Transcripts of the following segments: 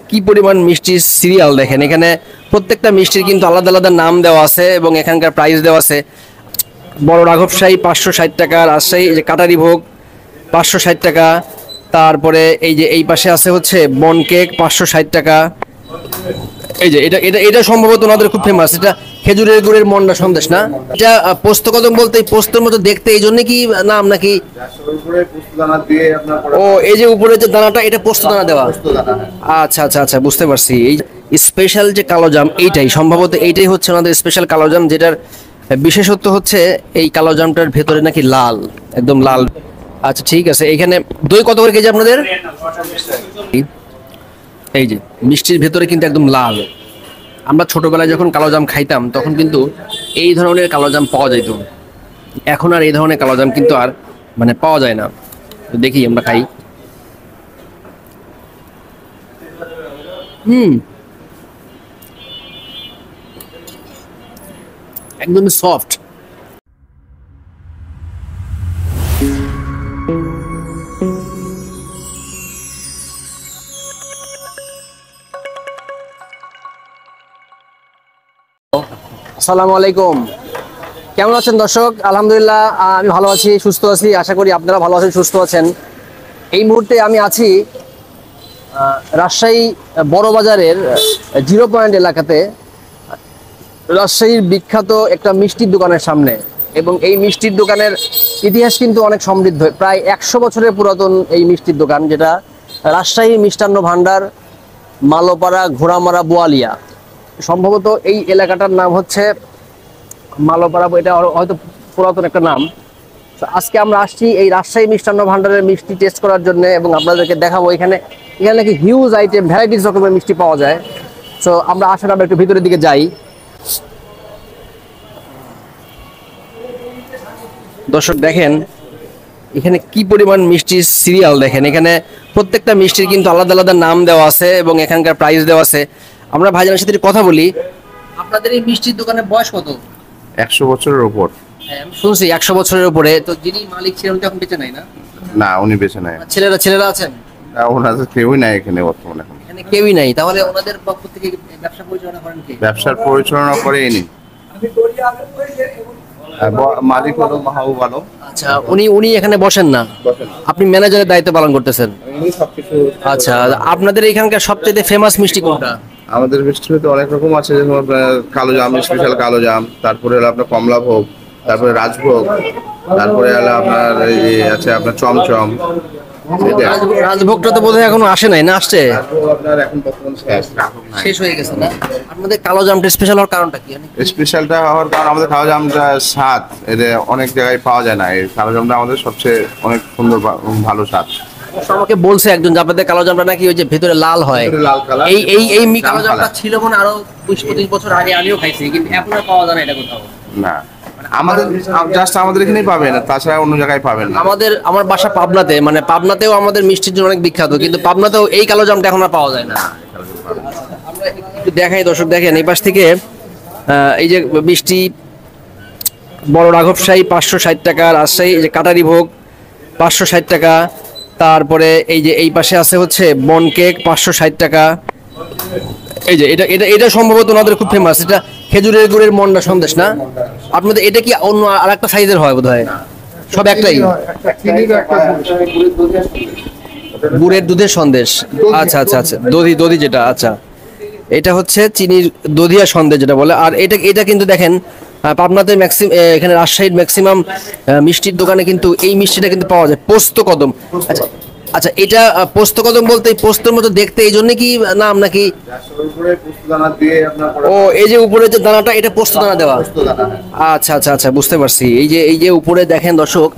কি পরিমাণ মিষ্টির সিরিয়াল দেখেন। এখানে প্রত্যেকটা মিষ্টির কিন্তু আলাদা আলাদা নাম দেওয়া আছে এবং এখানকার প্রাইস দেওয়া আছে। বড় রাঘবশাহী 560 টাকা, রাজশাহী এই যে কাটারি ভোগ 560 টাকা, তারপরে এই যে এই পাশে আছে হচ্ছে বন কেক 560 টাকা। এই যে এটা এটা এটা সম্ভবত ওনাদের খুব ফেমাস, এটা খেজুরের গুড়ের মন্ডা সন্দেশ না, এটা পোস্ত কদম বলতে এই পোস্তর মতো দেখতে, এই জন্য কি নাম নাকি? ও এই যে উপরে যে দানাটা এটা পোস্ত দানা দেওয়া। আচ্ছা আচ্ছা আচ্ছা, বুঝতে পারছি। এই স্পেশাল যে কালো জাম এইটাই সম্ভবত, এইটাই হচ্ছে ওনাদের স্পেশাল কালো জাম, যেটার বিশেষত্ব হচ্ছে এই কালো জামটার ভেতরে নাকি লাল, একদম লাল। আচ্ছা ঠিক আছে। এখানে দই কত করে কেজি আপনাদের? এই যে মিষ্টির ভেতরে কিন্তু একদম লাল। আমরা ছোটবেলায় যখন কালো জাম খাইতাম তখন কিন্তু এই ধরনের কালো জাম পাওয়া যেত, এখন আর এই ধরনের কালো জাম কিন্তু আর মানে পাওয়া যায় না। তো দেখি আমরা খাই। একদম সফট। আসসালামু আলাইকুম, কেমন আছেন দর্শক? আলহামদুলিল্লাহ আমি ভালো আছি, সুস্থ আছি। আশা করি আপনারা ভালো আছেন, সুস্থ আছেন। এই মুহূর্তে আমি আছি রাজশাহী বড় বাজারের 0 পয়েন্ট এলাকাতে, রাজশাহীর বিখ্যাত একটা মিষ্টির দোকানের সামনে। এবং এই মিষ্টির দোকানের ইতিহাস কিন্তু অনেক সমৃদ্ধ, প্রায় 100 বছরের পুরাতন এই মিষ্টির দোকান, যেটা রাজশাহী মিষ্টান্ন ভান্ডার, মালোপাড়া, ঘোড়ামারা, বোয়ালিয়া। সম্ভবত এই এলাকাটার নাম হচ্ছে মালোপাড়া, এটা হয়তো পুরাতন একটা নাম। তো আজকে আমরা আসছি এই রাজশাহী মিষ্টান্ন ভান্ডারের মিষ্টি টেস্ট করার জন্য এবং আপনাদেরকে দেখাবো এখানে নাকি হিউজ আইটেম, ভ্যারাইটিস রকমের মিষ্টি পাওয়া যায়। সো আমরা আসলে আমরা একটু ভিতরের দিকে যাই। দর্শক দেখেন এখানে কি পরিমাণ মিষ্টির সিরিয়াল দেখেন। এখানে প্রত্যেকটা মিষ্টির কিন্তু আলাদা আলাদা নাম দেওয়া আছে এবং এখানকার প্রাইস দেওয়া আছে। আমরা ভাইজানের সাথে কথা বলি। আপনাদের এই মিষ্টির দোকানের বয়স কত? 100 বছরের উপর। হ্যাঁ আমি শুনছি 100 বছরের উপরে। তো যিনি মালিক ছিলেন উনি এখন বেঁচে নাই না? না, উনি বেঁচে নাই। ছেলেরা আছেন? ওনাদের কেউই নাই এখানে বর্তমানে। এখানে কেউই নাই। তাহলে ওনাদের পক্ষ থেকে ব্যবসা পরিচালনা করেন কে? ব্যবসার পরিচালনা করে ইনি। মালিক হলো মাহবুব আলম। আচ্ছা, উনি এখানে বসেন না, আপনি ম্যানেজারের দায়িত্ব পালন করতেছেন। আচ্ছা, আপনাদের এখানকার সবচেয়ে ফেমাস মিষ্টি কোনটা? আমাদের মিষ্টিতে অনেক রকম আছে, যেমন আপনার কালো জাম, স্পেশাল কালো জাম, তারপরে হলো আপনার কমলা ভোগ, তারপরে রাজভোগ, তারপরে হলো আপনার এই যে আছে আপনার চমচম। রাজভোগটা তো বোধহয় এখনো আসে নাই, না আসছে? আপনার এখন বর্তমান শেষ হয়ে গেছে না? আপনাদের কালো জামটা স্পেশাল হওয়ার কারণটা কি? স্পেশালটা হওয়ার কারণ আমাদের কালো জামটা স্বাদ, এটা অনেক জায়গায় পাওয়া যায় না। এই কালো জামটা আমাদের সবচেয়ে অনেক সুন্দর, ভালো স্বাদ। আমাকে বলছে একজন যে আপনাদের কালো জামটা নাকি ওই যে ভেতরে লাল হয়। এই এই এই কালো জামটা ছিল মনে আরো 20-25 বছর আগে, আমিও খাইছি, কিন্তু এখন আর পাওয়া যায় না এটা কোথাও। না, আমাদের জাস্ট আমাদের এখানেই পাবেন, তাছাড়া অন্য জায়গায় পাবেন না। আমার বাসা পাবনাতে, মানে পাবনাতেও আমাদের মিষ্টির জন্য অনেক বিখ্যাত, কিন্তু পাবনাতেও এই কালো জামটা এখন আর পাওয়া যায় না। আমরা একটু দেখাই দর্শক, দেখেন এই পাশ থেকে এই যে মিষ্টি বড় রাঘবশাহী 560 টাকা, রাজশাহী এই যে কাটারি ভোগ 560 টাকা, তারপরে এই যে এই পাশে আছে হচ্ছে বন কেক 560 টাকা। এই যে এটা এটা এটা সম্ভবত ওনাদের খুব ফেমাস, এটা খেজুরের গুড়ের মন্ডা সন্দেশ না? আপনাদের এটা কি অন্য আরেকটা সাইজের হয় বোধহয়? সব একটাই? গুড়ের দুধের সন্দেশ। আচ্ছা আচ্ছা আচ্ছা, দধি যেটা, আচ্ছা এটা হচ্ছে চিনির দধিয়া সন্দেশ যেটা বলে। আর এটা কিন্তু দেখেন পাবনাতে এখানে রাজশাহীর ম্যাক্সিমাম মিষ্টির দোকানে কিন্তু এই মিষ্টিটা কিন্তু পাওয়া যায়, পোস্ত কদম। আচ্ছা আচ্ছা, এটা পোস্ত কদম বলতে এই পোস্তর মতো দেখতে, এই জন্য কি নাম নাকি? ও এই যে উপরে যে দানাটা এটা পোস্ত দানা দেওয়া। আচ্ছা আচ্ছা আচ্ছা, বুঝতে পারছি। এই যে উপরে দেখেন দর্শক,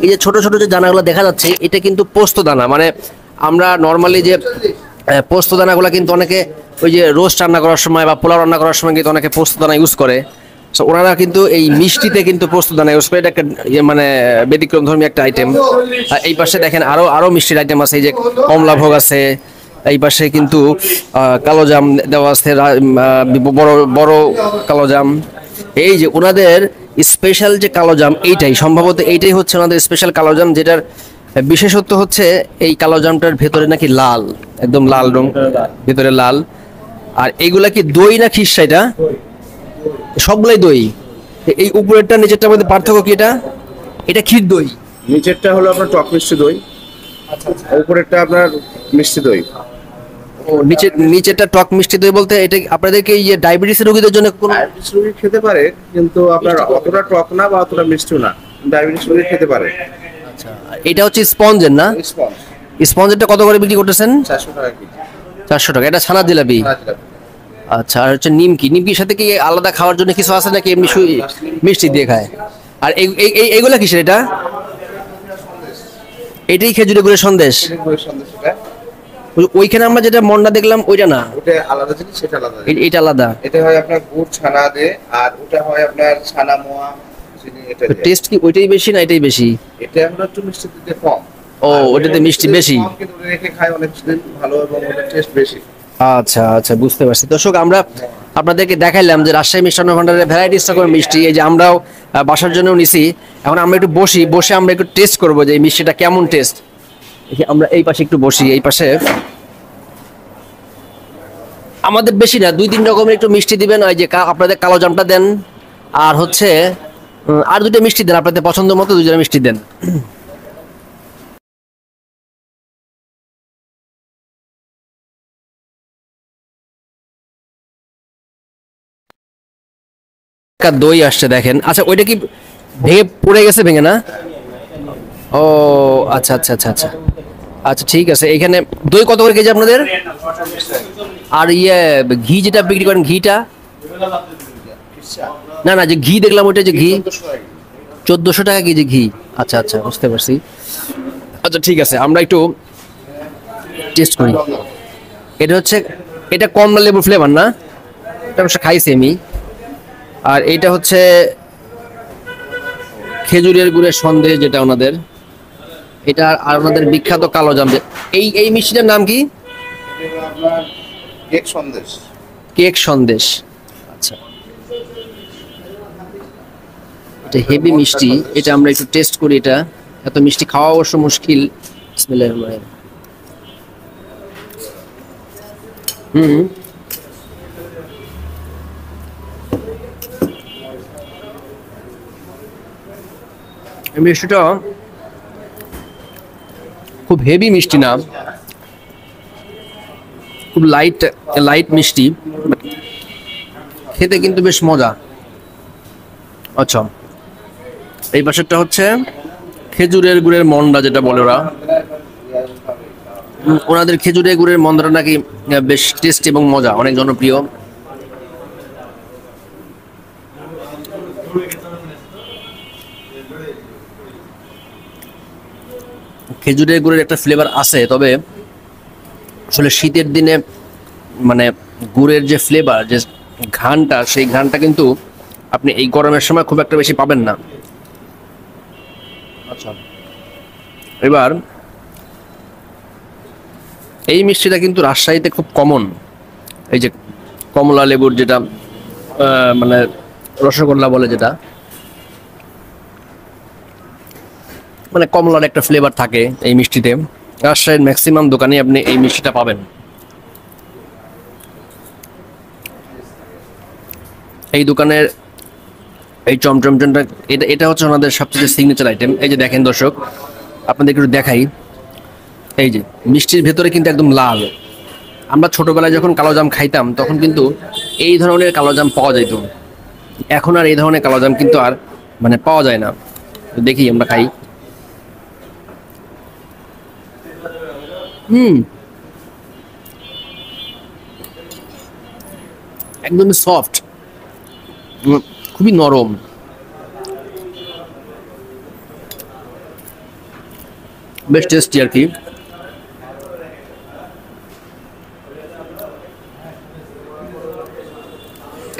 এই যে ছোট ছোট যে দানাগুলো দেখা যাচ্ছে এটা কিন্তু পোস্ত দানা। মানে আমরা নর্মালি যে পোস্ত দানাগুলো কিন্তু অনেকে ওই যে রোস্ট রান্না করার সময় বা পোলাও রান্না করার সময় কিন্তু অনেকে পোস্ত দানা ইউজ করে। সো ওনারা কিন্তু এই মিষ্টিতে কিন্তু পোস্ত দানা ইউজ করে, এটা একটা মানে ব্যতিক্রম ধর্মী একটা আইটেম। এই পাশে দেখেন আরো মিষ্টির আইটেম আছে, এই যে কমলা ভোগ আছে, এই পাশে কিন্তু কালো জাম দেওয়া আছে, বড় বড় কালো জাম। এই যে ওনাদের স্পেশাল যে কালো জাম এইটাই সম্ভবত, এইটাই হচ্ছে ওনাদের স্পেশাল কালো জাম, যেটার বিশেষত্ব হচ্ছে এই কালো জামটার ভেতরে নাকি লাল, একদম লাল রং, ভেতরে লাল। আর এইগুলা কি দই না খিরসা? এটা সবগুলাই দই। এই উপরেরটা নিচেরটার মধ্যে পার্থক্য কি? এটা এটা ক্ষীর দই। নিচেরটা হলো আপনার টক মিষ্টি দই, উপরেরটা আপনার মিষ্টি দই। ও নিচেরটা টক মিষ্টি দই বলতে এটা আপনাদেরকে এই যে ডায়াবেটিস রোগীদের জন্য কোন? ডায়াবেটিস রোগী খেতে পারে, কিন্তু আপনার অতটা টক না বা অতটা মিষ্টিও না, ডায়াবেটিস রোগী খেতে পারে। এটা হচ্ছে স্পঞ্জের না? স্পঞ্জ স্পঞ্জেরটা কত করে বিক্রি করতেছেন? 400 টাকা কেজি। 400 টাকা। এটা ছানা জিলাপি। আচ্ছা, আর হচ্ছে নিমকি। নিমকির সাথে কি আলাদা খাওয়ার জন্য কিছু আছে নাকি এমনি মিষ্টি দিয়ে খায়? আর এইগুলা কিসের? এটা এটাই খেজুরের গুড়ের সন্দেশ। ওইখানে আমরা যেটা মন্ডা দেখলাম ওইটা না, ওটা আলাদা জিনিস, সেটা আলাদা জিনিস। এটা আলাদা। এটা হয় আপনার গুড় ছানা দিয়ে, আর ওটা হয় আপনার ছানা মোয়া চিনি এটা দিয়ে। টেস্ট কি ওইটাই বেশি না এটাই বেশি? এটা আমরা একটু মিষ্টি দিতে কম। ও, ওটাতে মিষ্টি বেশি। কিন্তু রেখে খায় অনেক দিন ভালো, এবং ওটার টেস্ট বেশি। আচ্ছা আচ্ছা, বুঝতে পারছি। দর্শক, আমরা আপনাদেরকে দেখাইলাম যে রাজশাহী মিষ্টান্ন ভান্ডারের ভ্যারাইটিস রকমের মিষ্টি। এই যে আমরাও বাসার জন্য নিছি। এখন আমরা একটু বসে আমরা একটু টেস্ট করবো যে এই মিষ্টিটা কেমন টেস্ট। আমরা এই পাশে একটু বসি। এই পাশে আমাদের বেশি না 2-3 রকমের একটু মিষ্টি দিবেন। ওই যে আপনাদের কালো জামটা দেন, আর হচ্ছে আর 2টা মিষ্টি দেন, আপনাদের পছন্দ মতো 2টা মিষ্টি দেন। দই আসছে দেখেন। আচ্ছা, ওইটা কি ভেঙে পড়ে গেছে? ভেঙে না? ও আচ্ছা আচ্ছা আচ্ছা আচ্ছা আচ্ছা, ঠিক আছে। এখানে দই কত করে কেজি আপনাদের? আর ঘি যেটা বিক্রি করেন, ঘিটা? না না, যে ঘি দেখলাম ওইটা, যে ঘি 1400 টাকা কেজি ঘি। আচ্ছা আচ্ছা, বুঝতে পারছি। আচ্ছা ঠিক আছে, আমরা একটু টেস্ট করি। এটা হচ্ছে, এটা কমলা লেবু ফ্লেভার না? এটা অবশ্য খাইছি আমি। আর এইটা হচ্ছে খেজুরের গুড়ের সন্দেশ, যেটা ওনাদের এটা। আর ওনাদের বিখ্যাত কালো জাম। এই মিষ্টিটার নাম কি? আপনার কেক সন্দেশ। কেক সন্দেশ। আচ্ছা, এটা হেভি মিষ্টি। এটা আমরা একটু টেস্ট করি। এটা এত মিষ্টি খাওয়া অবশ্য মুশকিল। বিসমিল্লাহির রহমানির রহিম। মিষ্টিটা খুব হেভি মিষ্টি না, খুব লাইট মিষ্টি, খেতে কিন্তু বেশ মজা। আচ্ছা, এই পাশেরটা হচ্ছে খেজুরের গুড়ের মন্ডা, যেটা বলে ওরা। ওনাদের খেজুরের গুড়ের মন্ডাটা নাকি বেশ টেস্টি এবং মজা, অনেক জনপ্রিয়। খেজুরের গুড়ের একটা ফ্লেভার আছে, তবে আসলে শীতের দিনে মানে গুড়ের যে ফ্লেভার, যে ঘ্রাণটা, সেই ঘ্রাণটা কিন্তু আপনি এই গরমের সময় খুব একটা বেশি পাবেন না। আচ্ছা, এবার এই মিষ্টিটা কিন্তু রাজশাহীতে খুব কমন। এই যে কমলা লেবুর যেটা মানে রসগোল্লা বলে, যেটা মানে কমলার একটা ফ্লেভার থাকে এই মিষ্টিতে। রাজশাহীর ম্যাক্সিমাম দোকানে আপনি এই মিষ্টিটা পাবেন। এই দোকানের এই চমচমটা, এটা হচ্ছে ওনাদের সবচেয়ে সিগনেচার আইটেম। এই যে দেখেন দর্শক, আপনাদের একটু দেখাই। এই যে মিষ্টির ভেতরে কিন্তু একদম লাল। আমরা ছোটবেলায় যখন কালো জাম খাইতাম তখন কিন্তু এই ধরনের কালো জাম পাওয়া যেত। এখন আর এই ধরনের কালো জাম কিন্তু আর মানে পাওয়া যায় না। দেখি আমরা খাই। একদমই সফট, খুবই নরম। বেশ টেস্টি আর কি।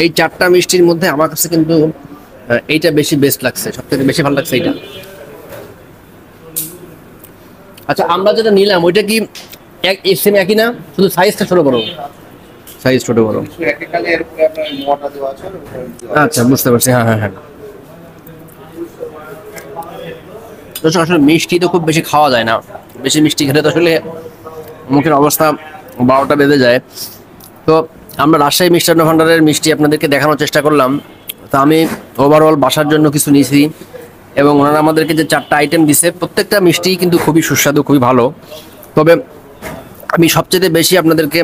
এই 4টা মিষ্টির মধ্যে আমার কাছে কিন্তু এইটা বেশি বেস্ট লাগছে, সবথেকে বেশি ভালো লাগছে এইটা। আচ্ছা, আমরা যেটা নিলাম ওইটা কি সেম একই না? শুধু সাইজটা ছোট বড়? সাইজ ছোট বড়। আচ্ছা, বুঝতে পারছি। হ্যাঁ হ্যাঁ হ্যাঁ, দর্শক আসলে মিষ্টি তো খুব বেশি খাওয়া যায় না, বেশি মিষ্টি খেলে তো আসলে মুখের অবস্থা 12টা বেজে যায়। তো আমরা রাজশাহী মিষ্টান্ন ভাণ্ডারের মিষ্টি আপনাদেরকে দেখানোর চেষ্টা করলাম। তো আমি ওভারঅল বাসার জন্য কিছু নিয়েছি এবং ওনারা আমাদেরকে যে 4টা আইটেম দিছে প্রত্যেকটা মিষ্টি কিন্তু খুবই সুস্বাদু, খুবই ভালো। তবে আমি সবচেয়ে বেশি আপনাদেরকে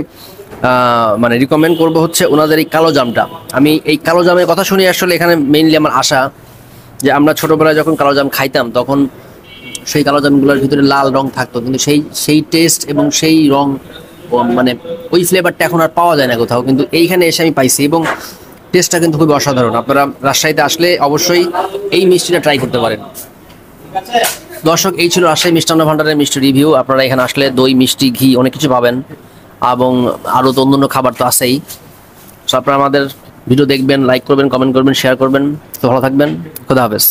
মানে রিকমেন্ড করব হচ্ছে ওনাদের এই কালো জামটা। আমি এই কালো জামের কথা শুনে আসলে এখানে মেইনলি আমার আশা যে আমরা ছোটোবেলায় যখন কালো জাম খাইতাম তখন সেই কালো জামগুলোর ভিতরে লাল রং থাকতো, কিন্তু সেই টেস্ট এবং সেই রং মানে ওই ফ্লেভারটা এখন আর পাওয়া যায় না কোথাও, কিন্তু এইখানে এসে আমি পাইছি এবং টেস্টটা কিন্তু খুবই অসাধারণ। আপনারা রাজশাহীতে আসলে অবশ্যই এই মিষ্টিটা ট্রাই করতে পারেন। দর্শক, এই ছিল রাজশাহী মিষ্টান্ন ভাণ্ডারের মিষ্টি রিভিউ। আপনারা এখানে আসলে দই, মিষ্টি, ঘি অনেক কিছু পাবেন এবং আরও তো অন্যান্য খাবার তো আছেই। সো আপনারা আমাদের ভিডিও দেখবেন, লাইক করবেন, কমেন্ট করবেন, শেয়ার করবেন। তো ভালো থাকবেন, খোদা হাফেজ।